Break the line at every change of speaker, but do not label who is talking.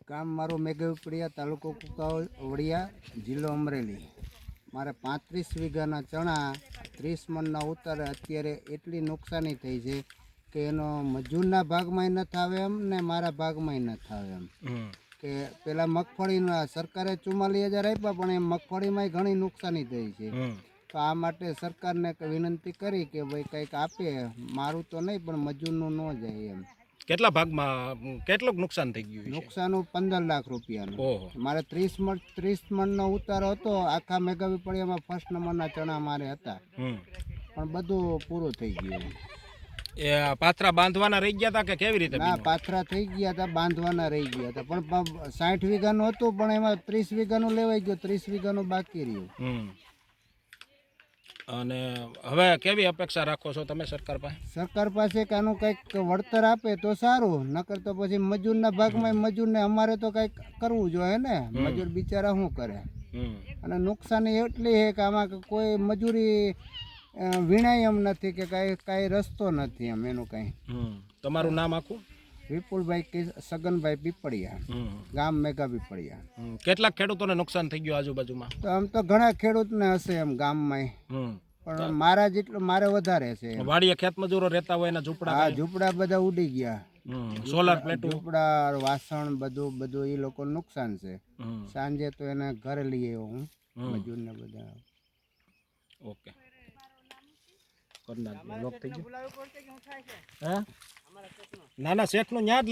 ગામ મારું મેઘપડિયા, તાલુકો કુકાવડિયા, જિલ્લો અમરેલી. મારે 35 વીઘાના ચણા 30 મણના ઉતારે અત્યારે એટલી નુકસાની થઈ છે કે એનો મજૂરના ભાગમાંય ન થાવે એમ ને મારા ભાગમાંય ન થાવે એમ. કે પેલા મગફળીના સરકારે 44,000 આપ્યા, પણ એ મગફળીમાંય ઘણી નુકસાની થઈ છે. તો આ માટે સરકારને વિનંતી કરી કે ભાઈ કંઈક આપે, મારું તો નહીં પણ મજૂરનું ન જાય એમ.
કેટલા ભાગમાં કેટલું નુકસાન થઈ ગયું?
નુકસાન 15 લાખ રૂપિયાનું. મારે 30 મણનો ઉતારો હતો. આખા મેઘાપડિયામાં ફર્સ્ટ નંબરના ચણા મારે હતા, પણ બધું પૂરું થઈ ગયું.
એ પાથરા બાંધવાના રહી ગયા હતા કે કેવી રીતે?
ના, પાથરા થઈ ગયા હતા, બાંધવાના રહી ગયા હતા. પણ 60 વીઘાનું હતું, પણ એમાં 30 વીઘાનું લેવાઈ ગયું, 30 વીઘાનું બાકી રહ્યું.
અને હવે કેવી અપેક્ષા રાખો છો તમે સરકાર પાસે?
સરકાર પાસે કે આનું કંઈક વળતર આપે તો સારું, નકર તો પછી મજૂરના ભાગમાં મજૂરને અમારે તો કંઈક કરવું જોઈએ ને. મજૂર બિચારા શું કરે? અને નુકસાની એટલી છે કે આમાં કોઈ મજૂરી વીણાય એમ નથી કે કાંઈ રસ્તો નથી એમ એનું કાંઈ.
તમારું નામ આખું?
વિપુલભાઈ સગનભાઈ પીપળિયા, ગામ મેઘાપડિયા.
કેટલાક ખેડૂતોને નુકસાન થઈ ગયું આજુબાજુમાં?
તો આમ તો ઘણા ખેડૂતને હશે એમ ગામમાં, પણ મારા જેટલું મારે વધારે છે.
વાડીએ ખેત મજૂરો રહેતા હોય ને ઝૂંપડા?
હા, ઝૂંપડા બધા ઉડી ગયા.
સોલાર પ્લેટ,
ઝૂંપડા, વાસણ બધું એ લોકો નુકસાન છે. સાંજે તો એને ઘરે લઈ આવ્યો હું મજૂરને બધા.
ઓકે, લોક થઈ ગયું. ના ના, શેઠનું ન્યા